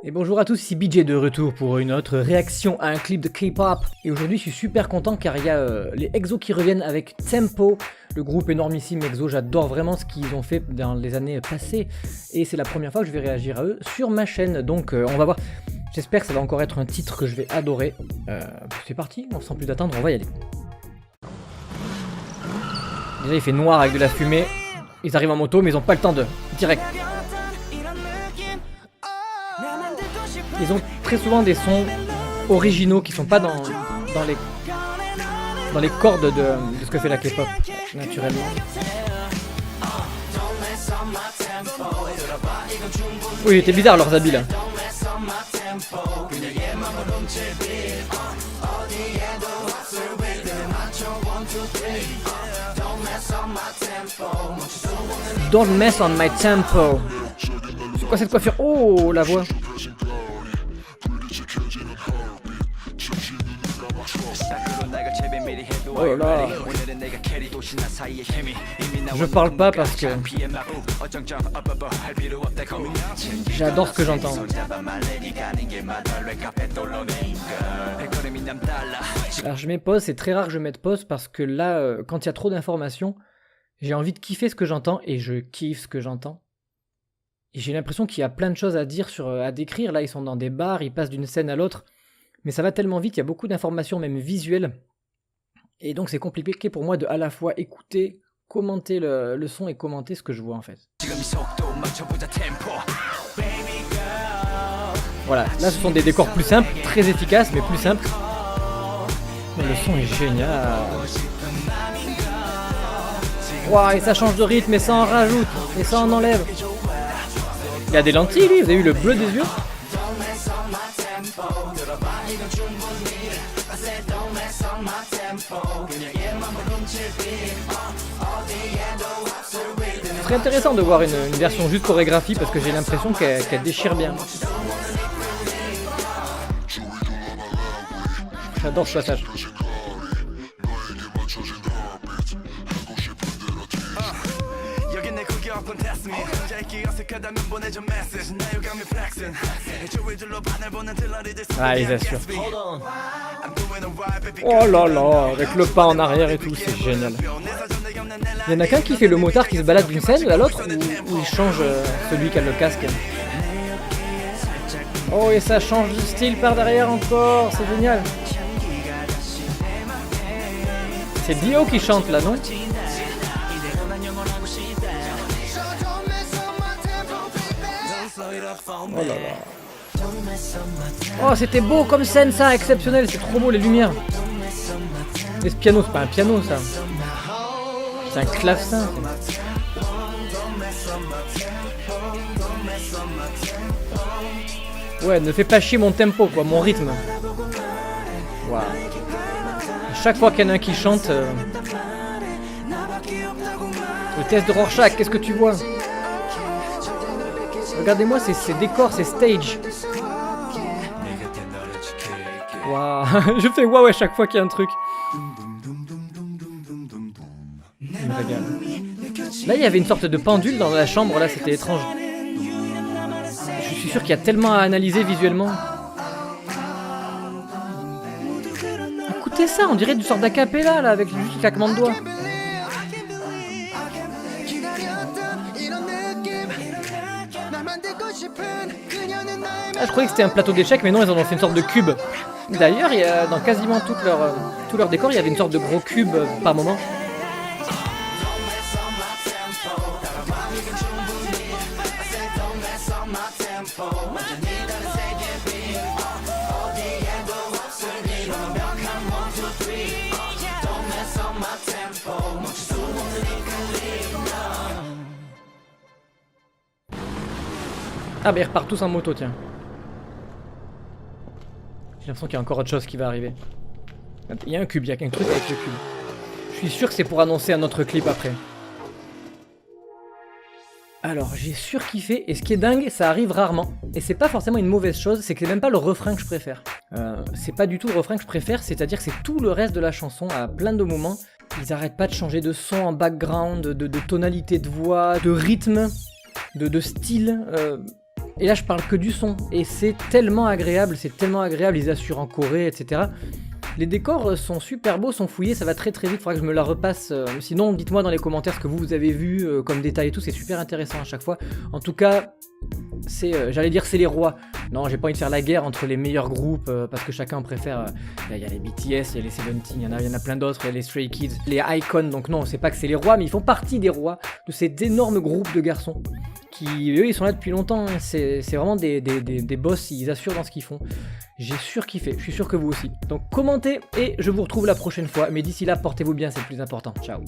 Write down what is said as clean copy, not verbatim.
Et bonjour à tous, ici BJ de retour pour une autre réaction à un clip de K-pop. Et aujourd'hui je suis super content car il y a les EXO qui reviennent avec Tempo, le groupe énormissime EXO. J'adore vraiment ce qu'ils ont fait dans les années passées et c'est la première fois que je vais réagir à eux sur ma chaîne. Donc on va voir, j'espère que ça va encore être un titre que je vais adorer. C'est parti, sans plus attendre, on va y aller. Déjà il fait noir avec de la fumée, ils arrivent en moto mais ils ont pas le temps de... Direct. Ils ont très souvent des sons originaux qui sont pas dans les cordes de ce que fait la K-pop, naturellement. Oui, c'était bizarre leurs habits là. Don't mess on my tempo. C'est quoi cette coiffure? Oh, la voix. Oh là là. Je parle pas parce que j'adore ce que j'entends. Alors je mets pause, c'est très rare que je mette pause parce que là, quand il y a trop d'informations, j'ai envie de kiffer ce que j'entends et je kiffe ce que j'entends. Et j'ai l'impression qu'il y a plein de choses à dire, à décrire. Là, ils sont dans des bars, ils passent d'une scène à l'autre. Mais ça va tellement vite, il y a beaucoup d'informations, même visuelles. Et donc c'est compliqué pour moi de à la fois écouter, commenter le son et commenter ce que je vois en fait. Voilà, là ce sont des décors plus simples, très efficaces, mais plus simples. Mais le son est génial. Waouh, et ça change de rythme, et ça en rajoute, et ça en enlève. Il y a des lentilles, lui, vous avez vu le bleu des yeux? Ce serait intéressant de voir une version juste chorégraphie parce que j'ai l'impression qu'elle déchire bien. J'adore ce passage. Ah, ils assurent. Oh là là, avec le pas en arrière et tout, c'est génial. Il y en a qu'un qui fait le motard qui se balade d'une scène à l'autre ou il change celui qui a le casque. Oh, et ça change de style par derrière encore, c'est génial. C'est Dio qui chante là, non? Oh là là. Oh, c'était beau comme scène ça, exceptionnel, c'est trop beau les lumières. Et ce piano, c'est pas un piano ça. C'est un clavecin. Ouais, ne fais pas chier mon tempo quoi, mon rythme. Waouh. Chaque fois qu'il y en a un qui chante... Le test de Rorschach, qu'est-ce que tu vois? Regardez-moi ces décors, ces stages. Waouh. Je fais waouh à chaque fois qu'il y a un truc. Il me régale. Là, il y avait une sorte de pendule dans la chambre, là, c'était étrange. Je suis sûr qu'il y a tellement à analyser visuellement. Écoutez ça, on dirait du sort d'acapella, là, avec juste le claquement de doigts. Ah, je croyais que c'était un plateau d'échecs, mais non, ils en ont fait une sorte de cube. D'ailleurs, dans quasiment tout leur décor, il y avait une sorte de gros cube par moment. Ah bah ils repartent tous en moto, tiens. J'ai l'impression qu'il y a encore autre chose qui va arriver. Il y a un cube, il y a un truc avec le cube. Je suis sûr que c'est pour annoncer un autre clip après. Alors, j'ai surkiffé, et ce qui est dingue, ça arrive rarement. Et c'est pas forcément une mauvaise chose, c'est que c'est même pas le refrain que je préfère. C'est pas du tout le refrain que je préfère, c'est-à-dire que c'est tout le reste de la chanson, à plein de moments. Ils arrêtent pas de changer de son en background, de tonalité de voix, de rythme, de style. Et là je parle que du son, et c'est tellement agréable, ils assurent en Corée, etc. Les décors sont super beaux, sont fouillés, ça va très très vite, faudra que je me la repasse. Sinon, dites-moi dans les commentaires ce que vous avez vu comme détail et tout, c'est super intéressant à chaque fois. En tout cas, j'allais dire c'est les rois. Non, j'ai pas envie de faire la guerre entre les meilleurs groupes parce que chacun préfère. Il y a les BTS, il y a les Seventeen, il y en a plein d'autres, il y a les Stray Kids, les Icons. Donc non, c'est pas que c'est les rois, mais ils font partie des rois de ces énormes groupes de garçons qui, eux, ils sont là depuis longtemps. Hein. C'est vraiment des boss, ils assurent dans ce qu'ils font. J'ai surkiffé, je suis sûr que vous aussi. Donc commentez et je vous retrouve la prochaine fois. Mais d'ici là, portez-vous bien, c'est le plus important. Ciao.